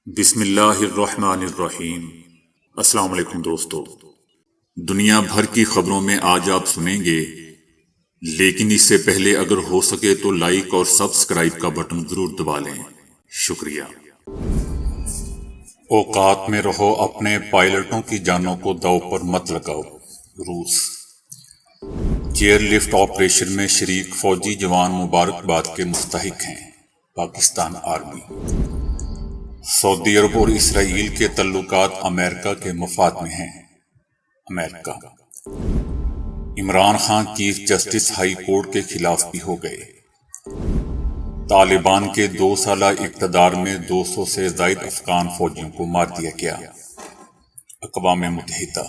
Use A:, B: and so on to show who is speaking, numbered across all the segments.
A: بسم اللہ الرحمن الرحیم۔ السلام علیکم دوستو، دنیا بھر کی خبروں میں آج آپ سنیں گے، لیکن اس سے پہلے اگر ہو سکے تو لائک اور سبسکرائب کا بٹن ضرور دبا لیں۔ شکریہ۔ اوقات میں رہو، اپنے پائلٹوں کی جانوں کو داؤ پر مت لگاؤ۔ روس چیئر لفٹ آپریشن میں شریک فوجی جوان مبارکباد کے مستحق ہیں۔ پاکستان آرمی۔ سعودی عرب اور اسرائیل کے تعلقات امریکہ کے مفاد میں ہیں۔ امریکہ۔ Imran Khan chief justice high court کے خلاف بھی ہو گئے۔ طالبان کے 2 سالہ اقتدار میں 200 سے زائد افغان فوجیوں کو مار دیا گیا۔ اقوام متحدہ۔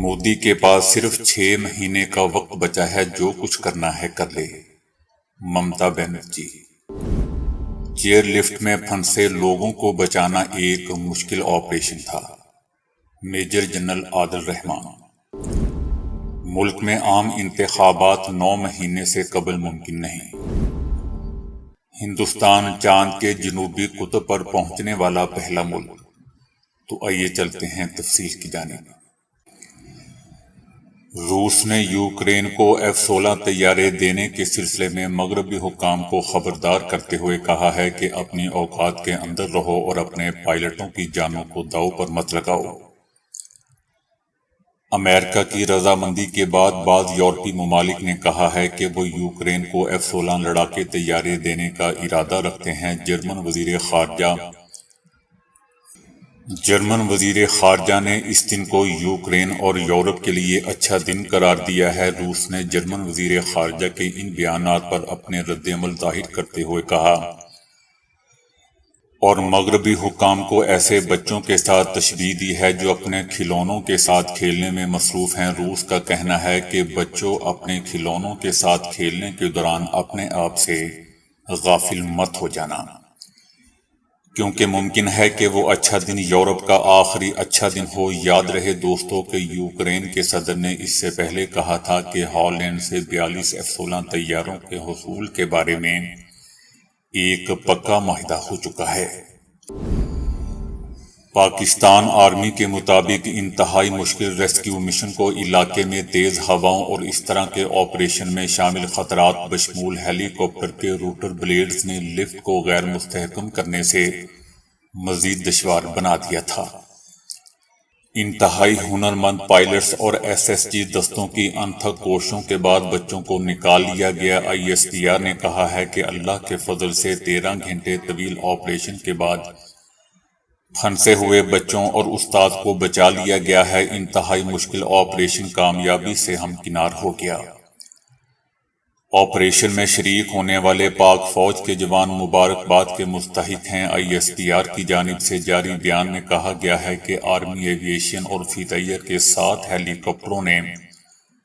A: مودی کے پاس صرف 6 مہینے کا وقت بچا ہے، جو کچھ کرنا ہے کر لے۔ ممتا بنرجی۔ چیئر لفٹ میں پھنسے لوگوں کو بچانا ایک مشکل آپریشن تھا۔ میجر جنرل عادل رحمان۔ ملک میں عام انتخابات 9 مہینے سے قبل ممکن نہیں۔ ہندوستان چاند کے جنوبی قطب پر پہنچنے والا پہلا ملک۔ تو آئیے چلتے ہیں تفصیل کی جانب۔ روس نے یوکرین کو F-16 طیارے دینے کے سلسلے میں مغربی حکام کو خبردار کرتے ہوئے کہا ہے کہ اپنی اوقات کے اندر رہو اور اپنے پائلٹوں کی جانوں کو داؤ پر مت لگاؤ۔ امریکہ کی رضامندی کے بعد بعض یورپی ممالک نے کہا ہے کہ وہ یوکرین کو F-16 لڑاکے طیارے دینے کا ارادہ رکھتے ہیں۔ جرمن وزیر خارجہ نے اس دن کو یوکرین اور یورپ کے لیے اچھا دن قرار دیا ہے۔ روس نے جرمن وزیر خارجہ کے ان بیانات پر اپنے رد عمل ظاہر کرتے ہوئے کہا اور مغربی حکام کو ایسے بچوں کے ساتھ تشبیہ دی ہے جو اپنے کھلونوں کے ساتھ کھیلنے میں مصروف ہیں۔ روس کا کہنا ہے کہ بچوں، اپنے کھلونوں کے ساتھ کھیلنے کے دوران اپنے آپ سے غافل مت ہو جانا، کیونکہ ممکن ہے کہ وہ اچھا دن یورپ کا آخری اچھا دن ہو۔ یاد رہے دوستوں کہ یوکرین کے صدر نے اس سے پہلے کہا تھا کہ ہالینڈ سے 42 F-16 طیاروں کے حصول کے بارے میں ایک پکا معاہدہ ہو چکا ہے۔ پاکستان آرمی کے مطابق انتہائی مشکل ریسکیو مشن کو علاقے میں تیز ہواؤں اور اس طرح کے آپریشن میں شامل خطرات بشمول ہیلی کاپٹر کے روٹر بلیڈز نے لفٹ کو غیر مستحکم کرنے سے مزید دشوار بنا دیا تھا۔ انتہائی ہنرمند پائلٹس اور SSG دستوں کی انتھک کوششوں کے بعد بچوں کو نکال لیا گیا۔ ISPR نے کہا ہے کہ اللہ کے فضل سے 13 گھنٹے طویل آپریشن کے بعد پھنسے ہوئے بچوں اور استاد کو بچا لیا گیا ہے۔ انتہائی مشکل آپریشن کامیابی سے ہمکنار ہو گیا۔ آپریشن میں شریک ہونے والے پاک فوج کے جوان مبارکباد کے مستحق ہیں۔ ISPR کی جانب سے جاری بیان میں کہا گیا ہے کہ آرمی ایوی ایشن اور فضائیہ کے 7 ہیلی کاپٹروں نے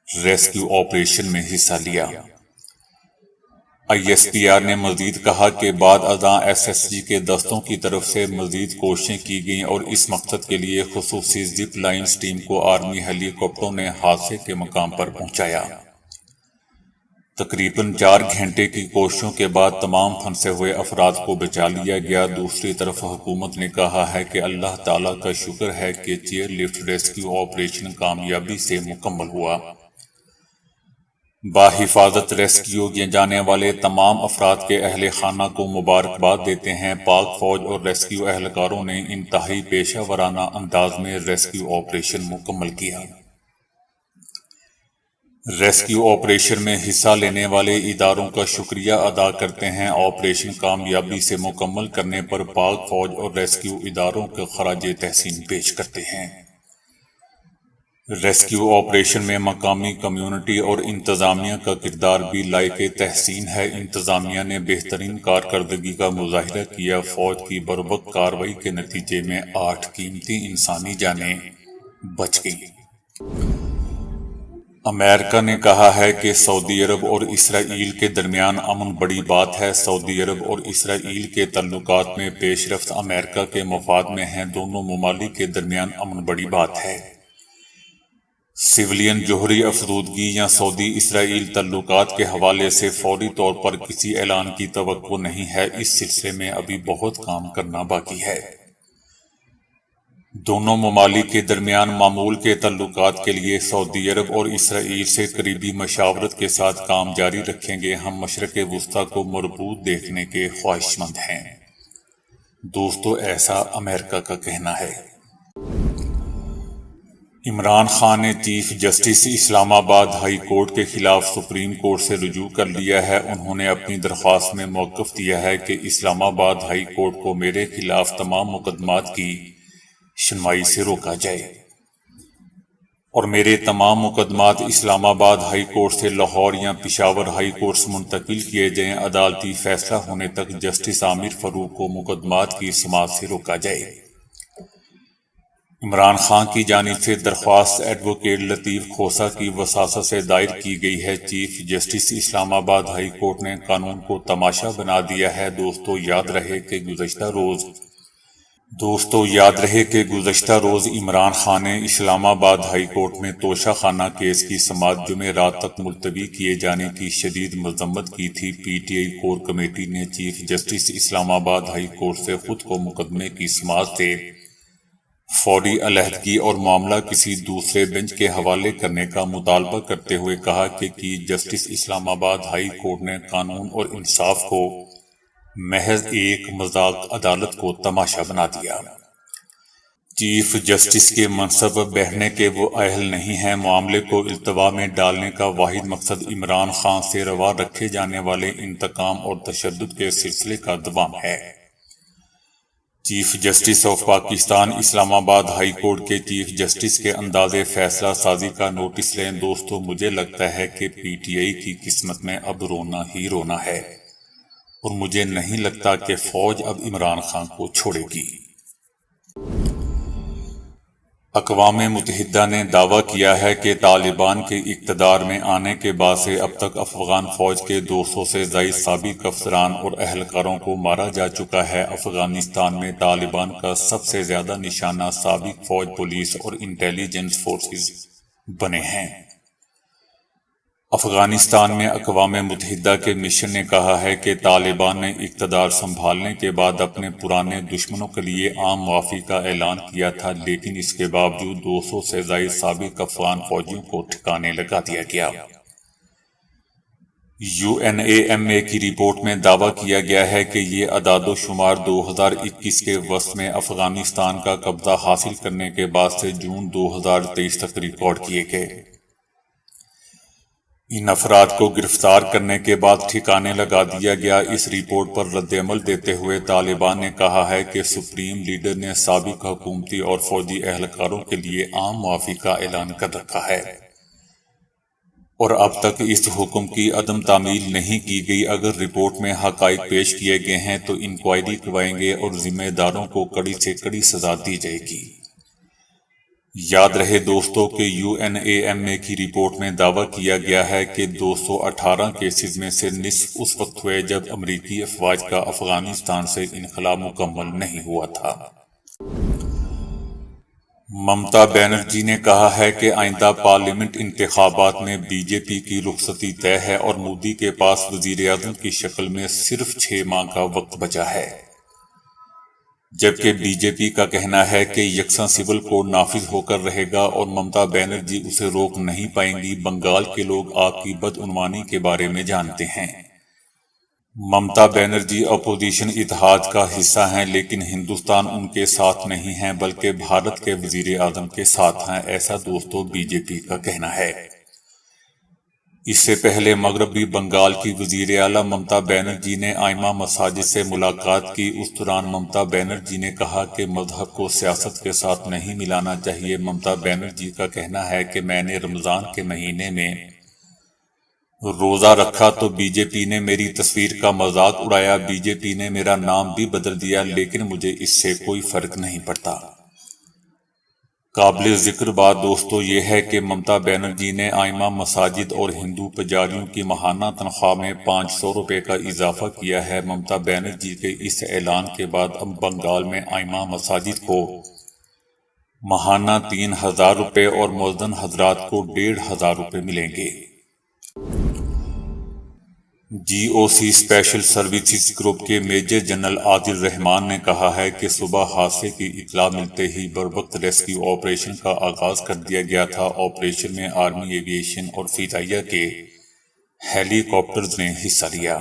A: ریسکیو آپریشن میں حصہ لیا۔ ISPR نے مزید کہا کہ بعد ازاں SSG کے دستوں کی طرف سے مزید کوششیں کی گئیں اور اس مقصد کے لیے خصوصی زپ لائنز ٹیم کو آرمی ہیلی کاپٹروں نے حادثے کے مقام پر پہنچایا۔ تقریباً 4 گھنٹے کی کوششوں کے بعد تمام پھنسے ہوئے افراد کو بچا لیا گیا۔ دوسری طرف حکومت نے کہا ہے کہ اللہ تعالیٰ کا شکر ہے کہ چیئر لفٹ ریسکیو آپریشن کامیابی سے مکمل ہوا۔ بحفاظت ریسکیو کیے جانے والے تمام افراد کے اہل خانہ کو مبارکباد دیتے ہیں۔ پاک فوج اور ریسکیو اہلکاروں نے انتہائی پیشہ ورانہ انداز میں ریسکیو آپریشن مکمل کیا۔ ریسکیو آپریشن میں حصہ لینے والے اداروں کا شکریہ ادا کرتے ہیں۔ آپریشن کامیابی سے مکمل کرنے پر پاک فوج اور ریسکیو اداروں کو خراج تحسین پیش کرتے ہیں۔ ریسکیو آپریشن میں مقامی کمیونٹی اور انتظامیہ کا کردار بھی لائق تحسین ہے۔ انتظامیہ نے بہترین کارکردگی کا مظاہرہ کیا۔ فوج کی بروقت کارروائی کے نتیجے میں 8 قیمتی انسانی جانیں بچ گئیں۔ امریکہ نے کہا ہے کہ سعودی عرب اور اسرائیل کے درمیان امن بڑی بات ہے۔ سعودی عرب اور اسرائیل کے تعلقات میں پیش رفت امریکہ کے مفاد میں ہیں۔ دونوں ممالک کے درمیان امن بڑی بات ہے۔ سویلین جوہری افزودگی یا سعودی اسرائیل تعلقات کے حوالے سے فوری طور پر کسی اعلان کی توقع نہیں ہے۔ اس سلسلے میں ابھی بہت کام کرنا باقی ہے۔ دونوں ممالک کے درمیان معمول کے تعلقات کے لیے سعودی عرب اور اسرائیل سے قریبی مشاورت کے ساتھ کام جاری رکھیں گے۔ ہم مشرق وسطیٰ کو مربوط دیکھنے کے خواہش مند ہیں۔ دوستو، ایسا امریکہ کا کہنا ہے۔ عمران خان نے چیف جسٹس اسلام آباد ہائی کورٹ کے خلاف سپریم کورٹ سے رجوع کر لیا ہے۔ انہوں نے اپنی درخواست میں موقف دیا ہے کہ اسلام آباد ہائی کورٹ کو میرے خلاف تمام مقدمات کی سنوائی سے روکا جائے اور میرے تمام مقدمات اسلام آباد ہائی کورٹ سے لاہور یا پشاور ہائی کورٹس منتقل کیے جائیں۔ عدالتی فیصلہ ہونے تک جسٹس عامر فاروق کو مقدمات کی سماعت سے روکا جائے۔ عمران خان کی جانب سے درخواست ایڈوکیٹ لطیف کھوسہ کی وساطت سے دائر کی گئی ہے۔ چیف جسٹس اسلام آباد ہائی کورٹ نے قانون کو تماشا بنا دیا ہے۔ دوستو، یاد رہے کہ گزشتہ روز عمران خان نے اسلام آباد ہائی کورٹ میں توشہ خانہ کیس کی سماعت جمعرات تک ملتوی کیے جانے کی شدید مذمت کی تھی۔ P T I core committee نے چیف جسٹس اسلام آباد ہائی کورٹ سے خود کو مقدمے کی سماعت سے فوری علیحدگی اور معاملہ کسی دوسرے بینچ کے حوالے کرنے کا مطالبہ کرتے ہوئے کہا کہ جسٹس اسلام آباد ہائی کورٹ نے قانون اور انصاف کو محض ایک مذاق عدالت کو تماشا بنا دیا۔ چیف جسٹس کے منصب بہرنے کے وہ اہل نہیں ہیں۔ معاملے کو التوا میں ڈالنے کا واحد مقصد عمران خان سے روا رکھے جانے والے انتقام اور تشدد کے سلسلے کا دوام ہے۔ چیف جسٹس آف پاکستان اسلام آباد ہائی کورٹ کے چیف جسٹس کے انداز فیصلہ سازی کا نوٹس لیں۔ دوستو، مجھے لگتا ہے کہ پی ٹی آئی کی قسمت میں اب رونا ہی رونا ہے اور مجھے نہیں لگتا کہ فوج اب عمران خان کو چھوڑے گی۔ اقوام متحدہ نے دعویٰ کیا ہے کہ طالبان کے اقتدار میں آنے کے بعد سے اب تک افغان فوج کے 200 سے زائد سابق افسران اور اہلکاروں کو مارا جا چکا ہے۔ افغانستان میں طالبان کا سب سے زیادہ نشانہ سابق فوج، پولیس اور انٹیلیجنس فورسز بنے ہیں۔ افغانستان میں اقوام متحدہ کے مشن نے کہا ہے کہ طالبان نے اقتدار سنبھالنے کے بعد اپنے پرانے دشمنوں کے لیے عام معافی کا اعلان کیا تھا، لیکن اس کے باوجود 200 سے زائد سابق افغان فوجیوں کو ٹھکانے لگا دیا گیا۔ UNAMA کی رپورٹ میں دعویٰ کیا گیا ہے کہ یہ اعداد و شمار 2021 کے وسط میں افغانستان کا قبضہ حاصل کرنے کے بعد سے جون 2023 تک ریکارڈ کیے گئے۔ ان افراد کو گرفتار کرنے کے بعد ٹھکانے لگا دیا گیا۔ اس رپورٹ پر رد عمل دیتے ہوئے طالبان نے کہا ہے کہ سپریم لیڈر نے سابق حکومتی اور فوجی اہلکاروں کے لیے عام معافی کا اعلان کر رکھا ہے اور اب تک اس حکم کی عدم تعمیل نہیں کی گئی۔ اگر رپورٹ میں حقائق پیش کیے گئے ہیں تو انکوائری کروائیں گے اور ذمہ داروں کو کڑی سے کڑی سزا دی جائے گی۔ یاد رہے دوستو کہ UNAMA کی رپورٹ میں دعویٰ کیا گیا ہے کہ 218 کیسز میں سے نصف اس وقت ہوئے جب امریکی افواج کا افغانستان سے انخلا مکمل نہیں ہوا تھا۔ ممتا بنرجی نے کہا ہے کہ آئندہ پارلیمنٹ انتخابات میں بی جے پی کی رخصتی طے ہے اور مودی کے پاس وزیر اعظم کی شکل میں صرف 6 ماہ کا وقت بچا ہے، جبکہ بی جے پی کا کہنا ہے کہ یکساں سول کوڈ نافذ ہو کر رہے گا اور ممتا بنرجی اسے روک نہیں پائیں گی۔ بنگال کے لوگ آپ کی بدعنوانی کے بارے میں جانتے ہیں۔ ممتا بنرجی اپوزیشن اتحاد کا حصہ ہیں، لیکن ہندوستان ان کے ساتھ نہیں ہے بلکہ بھارت کے وزیر اعظم کے ساتھ ہیں، ایسا دوستو بی جے پی کا کہنا ہے۔ اس سے پہلے مغربی بنگال کی وزیر اعلیٰ ممتا بنرجی نے ائمہ مساجد سے ملاقات کی۔ اس دوران ممتا بنرجی نے کہا کہ مذہب کو سیاست کے ساتھ نہیں ملانا چاہیے۔ ممتا بنرجی کا کہنا ہے کہ میں نے رمضان کے مہینے میں روزہ رکھا تو بی جے پی نے میری تصویر کا مذاق اڑایا، بی جے پی نے میرا نام بھی بدل دیا، لیکن مجھے اس سے کوئی فرق نہیں پڑتا۔ قابل ذکر بات دوستو یہ ہے کہ ممتا بنرجی نے ائمہ مساجد اور ہندو پجاریوں کی ماہانہ تنخواہ میں 500 روپے کا اضافہ کیا ہے۔ ممتا بنرجی کے اس اعلان کے بعد اب بنگال میں ائمہ مساجد کو ماہانہ 3000 روپے اور مؤذن حضرات کو 1500 روپے ملیں گے۔ جی او سی اسپیشل سروسز گروپ کے میجر جنرل عادل رحمان نے کہا ہے کہ صبح حادثے کی اطلاع ملتے ہی بروقت ریسکیو آپریشن کا آغاز کر دیا گیا تھا۔ آپریشن میں آرمی ایوی ایشن اور فضائیہ کے ہیلی کاپٹرز نے حصہ لیا۔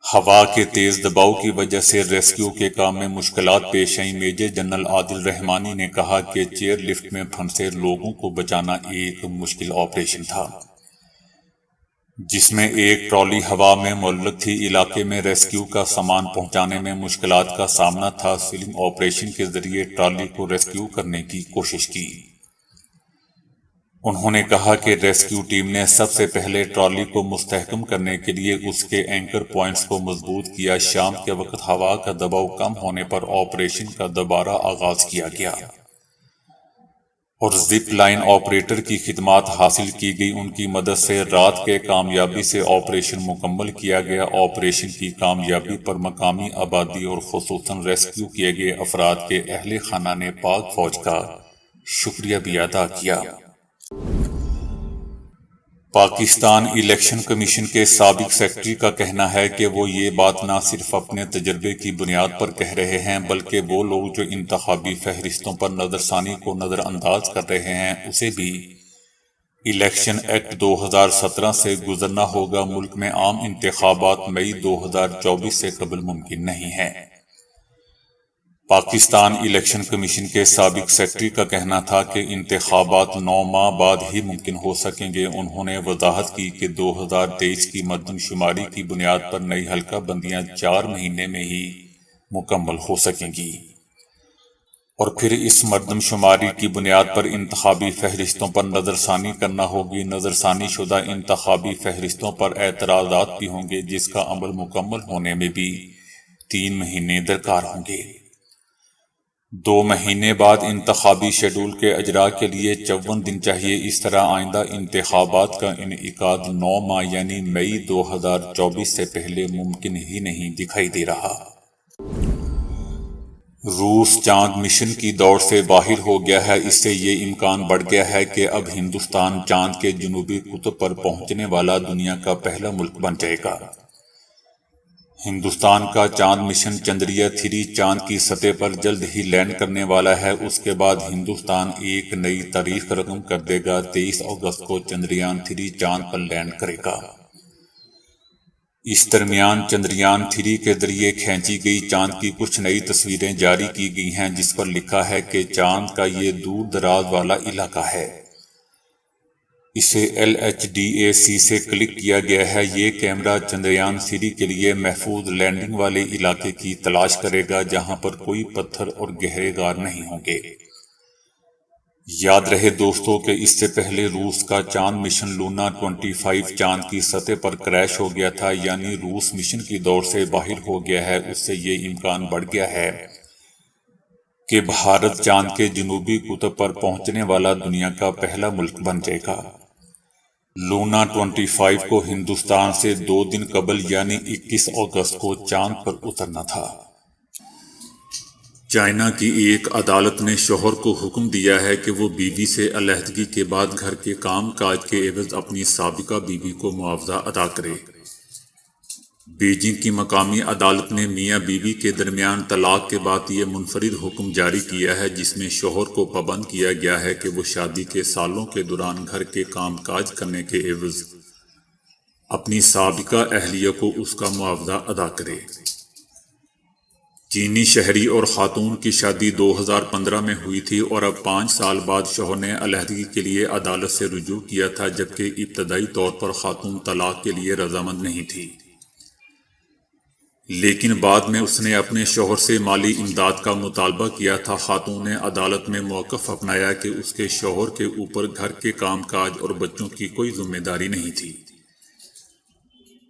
A: ہوا کے تیز دباؤ کی وجہ سے ریسکیو کے کام میں مشکلات پیش آئیں۔ میجر جنرل عادل رحمانی نے کہا کہ چیئر لفٹ میں پھنسے لوگوں کو بچانا ایک مشکل آپریشن تھا، جس میں ایک ٹرالی ہوا میں معلق تھی۔ علاقے میں ریسکیو کا سامان پہنچانے میں مشکلات کا سامنا تھا۔ سلنگ آپریشن کے ذریعے ٹرالی کو ریسکیو کرنے کی کوشش کی۔ انہوں نے کہا کہ ریسکیو ٹیم نے سب سے پہلے ٹرالی کو مستحکم کرنے کے لیے اس کے اینکر پوائنٹس کو مضبوط کیا۔ شام کے وقت ہوا کا دباؤ کم ہونے پر آپریشن کا دوبارہ آغاز کیا گیا اور زپ لائن آپریٹر کی خدمات حاصل کی گئی۔ ان کی مدد سے رات کے کامیابی سے آپریشن مکمل کیا گیا۔ آپریشن کی کامیابی پر مقامی آبادی اور خصوصاً ریسکیو کیے گئے افراد کے اہل خانہ نے پاک فوج کا شکریہ بھی ادا کیا۔ پاکستان الیکشن کمیشن کے سابق سیکرٹری کا کہنا ہے کہ وہ یہ بات نہ صرف اپنے تجربے کی بنیاد پر کہہ رہے ہیں بلکہ وہ لوگ جو انتخابی فہرستوں پر نظر ثانی کو نظر انداز کر رہے ہیں اسے بھی الیکشن ایکٹ 2017 سے گزرنا ہوگا۔ ملک میں عام انتخابات مئی 2024 سے قبل ممکن نہیں ہیں۔ پاکستان الیکشن کمیشن کے سابق سیکرٹری کا کہنا تھا کہ انتخابات 9 ماہ بعد ہی ممکن ہو سکیں گے۔ انہوں نے وضاحت کی کہ 2023 کی مردم شماری کی بنیاد پر نئی حلقہ بندیاں 4 مہینے میں ہی مکمل ہو سکیں گی اور پھر اس مردم شماری کی بنیاد پر انتخابی فہرستوں پر نظر ثانی کرنا ہوگی۔ نظر ثانی شدہ انتخابی فہرستوں پر اعتراضات بھی ہوں گے جس کا عمل مکمل ہونے میں بھی 3 مہینے درکار ہوں گے۔ 2 مہینے بعد انتخابی شیڈول کے اجراء کے لیے 54 دن چاہیے۔ اس طرح آئندہ انتخابات کا انعقاد 9 ماہ یعنی مئی 2024 سے پہلے ممکن ہی نہیں دکھائی دے رہا۔ روس چاند مشن کی دوڑ سے باہر ہو گیا ہے۔ اس سے یہ امکان بڑھ گیا ہے کہ اب ہندوستان چاند کے جنوبی قطب پر پہنچنے والا دنیا کا پہلا ملک بن جائے گا۔ ہندوستان کا چاند مشن چندریہ-3 چاند کی سطح پر جلد ہی لینڈ کرنے والا ہے۔ اس کے بعد ہندوستان ایک نئی تاریخ رقم کر دے گا۔ 23 اگست کو چندریان-3 چاند پر لینڈ کرے گا۔ اس درمیان چندریان-3 کے ذریعے کھینچی گئی چاند کی کچھ نئی تصویریں جاری کی گئی ہیں جس پر لکھا ہے کہ چاند کا یہ دور دراز والا علاقہ ہے۔ اسے LHDAC سے کلک کیا گیا ہے۔ یہ کیمرہ چندریان-3 کے لیے محفوظ لینڈنگ والے علاقے کی تلاش کرے گا جہاں پر کوئی پتھر اور گہرے غار نہیں ہوں گے۔ یاد رہے دوستو کہ اس سے پہلے روس کا چاند مشن لونا 25 چاند کی سطح پر کریش ہو گیا تھا، یعنی روس مشن کی دوڑ سے باہر ہو گیا ہے۔ اس سے یہ امکان بڑھ گیا ہے کہ بھارت چاند کے جنوبی قطب پر پہنچنے والا دنیا کا پہلا ملک بن جائے گا۔ لونا 25 کو ہندوستان سے 2 دن قبل یعنی 21 اگست کو چاند پر اترنا تھا۔ چائنا کی ایک عدالت نے شوہر کو حکم دیا ہے کہ وہ بیوی سے علیحدگی کے بعد گھر کے کام کاج کے عوض اپنی سابقہ بیوی کو معاوضہ ادا کرے۔ بیجنگ کی مقامی عدالت نے میاں بیوی کے درمیان طلاق کے بعد یہ منفرد حکم جاری کیا ہے جس میں شوہر کو پابند کیا گیا ہے کہ وہ شادی کے سالوں کے دوران گھر کے کام کاج کرنے کے عوض اپنی سابقہ اہلیہ کو اس کا معاوضہ ادا کرے۔ چینی شہری اور خاتون کی شادی 2015 میں ہوئی تھی اور اب 5 سال بعد شوہر نے علیحدگی کے لیے عدالت سے رجوع کیا تھا، جبکہ ابتدائی طور پر خاتون طلاق کے لیے رضامند نہیں تھی، لیکن بعد میں اس نے اپنے شوہر سے مالی امداد کا مطالبہ کیا تھا۔ خاتون نے عدالت میں موقف اپنایا کہ اس کے شوہر کے اوپر گھر کے کام کاج اور بچوں کی کوئی ذمہ داری نہیں تھی،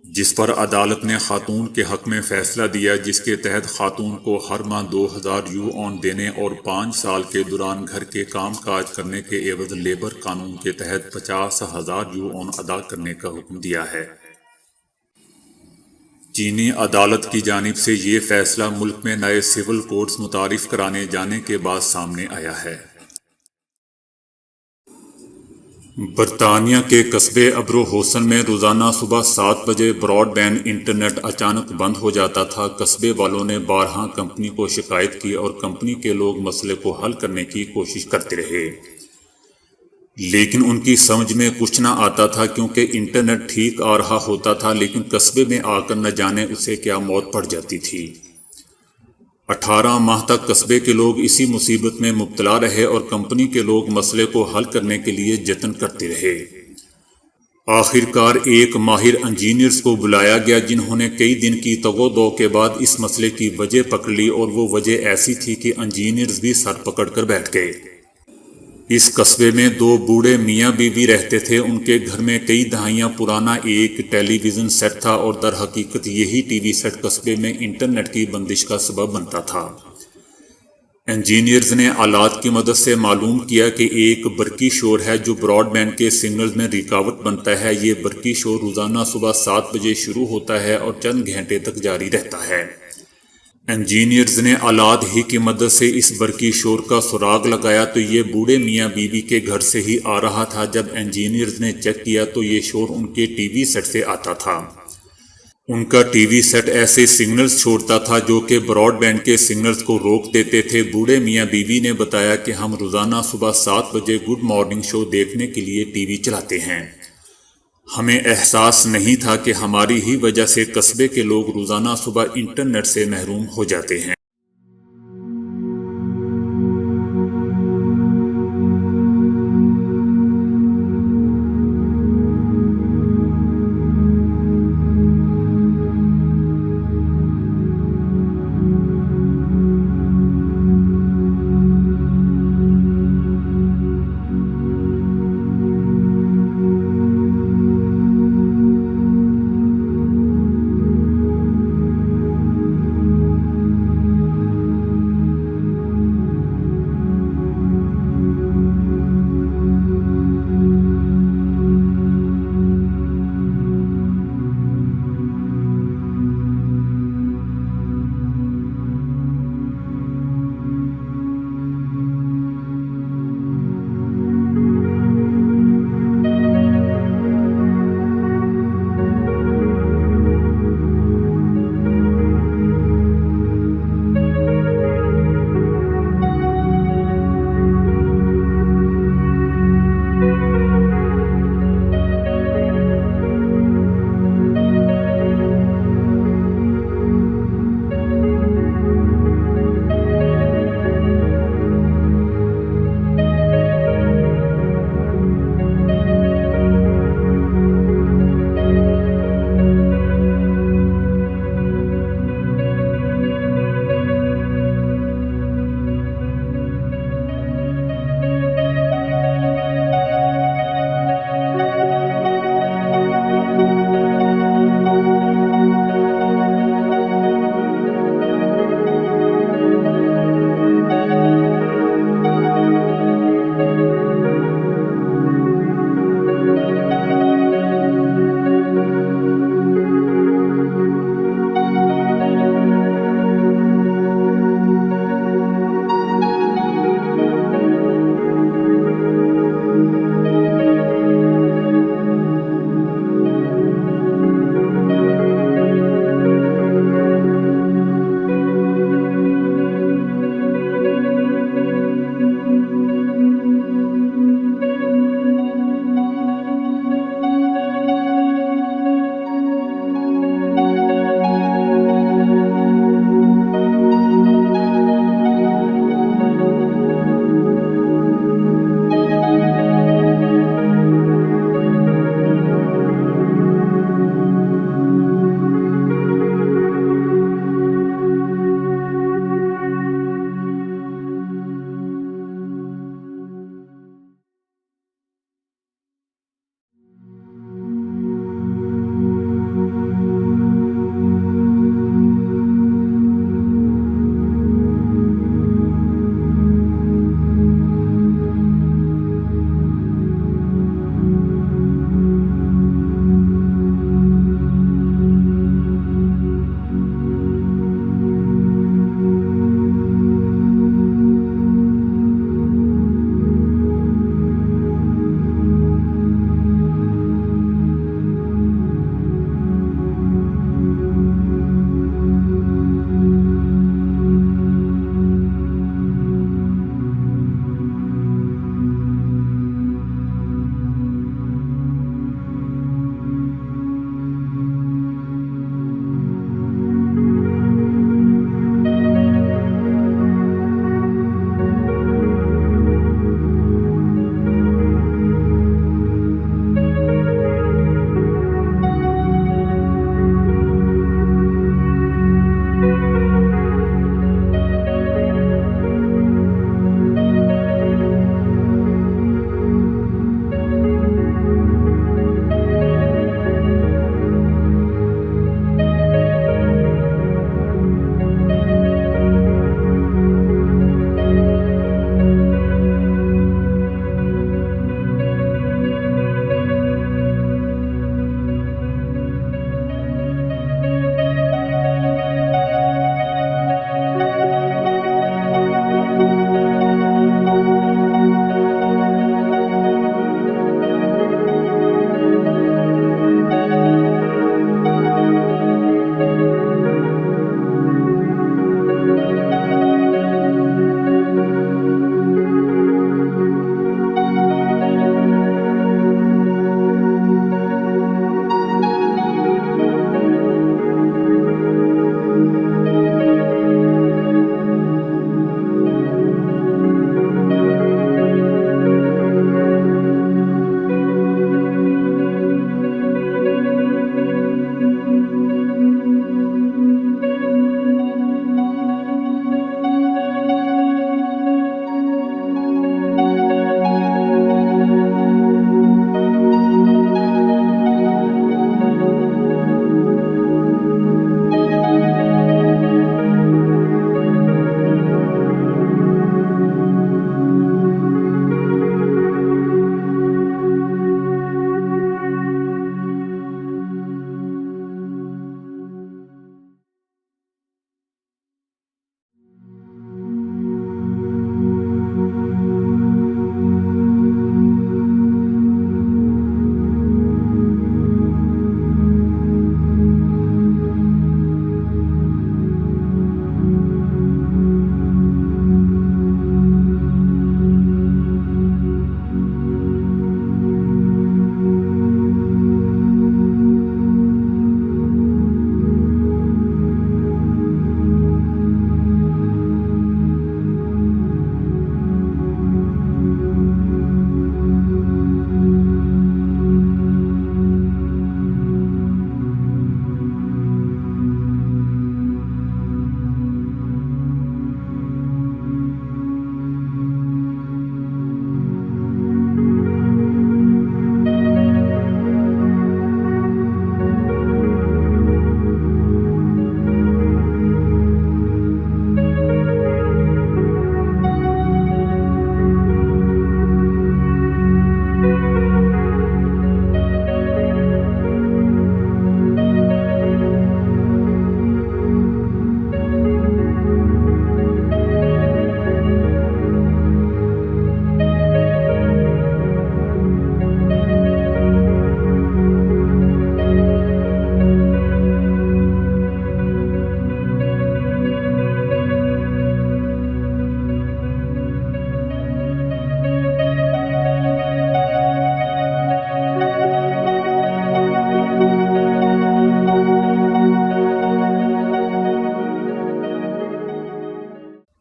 A: جس پر عدالت نے خاتون کے حق میں فیصلہ دیا، جس کے تحت خاتون کو ہر ماہ 2000 یوان دینے اور 5 سال کے دوران گھر کے کام کاج کرنے کے عوض لیبر قانون کے تحت 50,000 یوان ادا کرنے کا حکم دیا ہے۔ چینی عدالت کی جانب سے یہ فیصلہ ملک میں نئے سول کوڈز متعارف کرانے جانے کے بعد سامنے آیا ہے۔ برطانیہ کے قصبے ابروہوسن میں روزانہ صبح 7 بجے براڈ بینڈ انٹرنیٹ اچانک بند ہو جاتا تھا۔ قصبے والوں نے بارہا کمپنی کو شکایت کی اور کمپنی کے لوگ مسئلے کو حل کرنے کی کوشش کرتے رہے، لیکن ان کی سمجھ میں کچھ نہ آتا تھا کیونکہ انٹرنیٹ ٹھیک آ رہا ہوتا تھا لیکن قصبے میں آ کر نہ جانے اسے کیا موت پڑ جاتی تھی۔ 18 ماہ تک قصبے کے لوگ اسی مصیبت میں مبتلا رہے اور کمپنی کے لوگ مسئلے کو حل کرنے کے لیے جتن کرتے رہے۔ آخر کار ایک ماہر انجینئرز کو بلایا گیا جنہوں نے کئی دن کی تگ و دو کے بعد اس مسئلے کی وجہ پکڑ لی اور وہ وجہ ایسی تھی کہ انجینئرز بھی سر پکڑ کر بیٹھ گئے۔ اس قصبے میں 2 بوڑھے میاں بیوی رہتے تھے۔ ان کے گھر میں کئی دہائیاں پرانا ایک ٹیلی ویژن سیٹ تھا اور در حقیقت یہی ٹی وی سیٹ قصبے میں انٹرنیٹ کی بندش کا سبب بنتا تھا۔ انجینئرز نے آلات کی مدد سے معلوم کیا کہ ایک برقی شور ہے جو براڈ بینڈ کے سگنلز میں رکاوٹ بنتا ہے۔ یہ برقی شور روزانہ صبح 7 بجے شروع ہوتا ہے اور چند گھنٹے تک جاری رہتا ہے۔ انجینئرز نے آلات ہی کی مدد سے اس برقی شور کا سراغ لگایا تو یہ بوڑھے میاں بیوی کے گھر سے ہی آ رہا تھا۔ جب انجینئرز نے چیک کیا تو یہ شور ان کے ٹی وی سیٹ سے آتا تھا۔ ان کا ٹی وی سیٹ ایسے سگنلز چھوڑتا تھا جو کہ براڈ بینڈ کے سگنلز کو روک دیتے تھے۔ بوڑھے میاں بیوی نے بتایا کہ ہم روزانہ صبح 7 بجے گڈ مارننگ شو دیکھنے کے لیے ٹی وی چلاتے ہیں۔ ہمیں احساس نہیں تھا کہ ہماری ہی وجہ سے قصبے کے لوگ روزانہ صبح انٹرنیٹ سے محروم ہو جاتے ہیں۔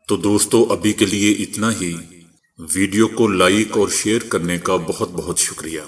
A: تو دوستو ابھی کے لیے اتنا ہی۔ ویڈیو کو لائک اور شیئر کرنے کا بہت بہت شکریہ۔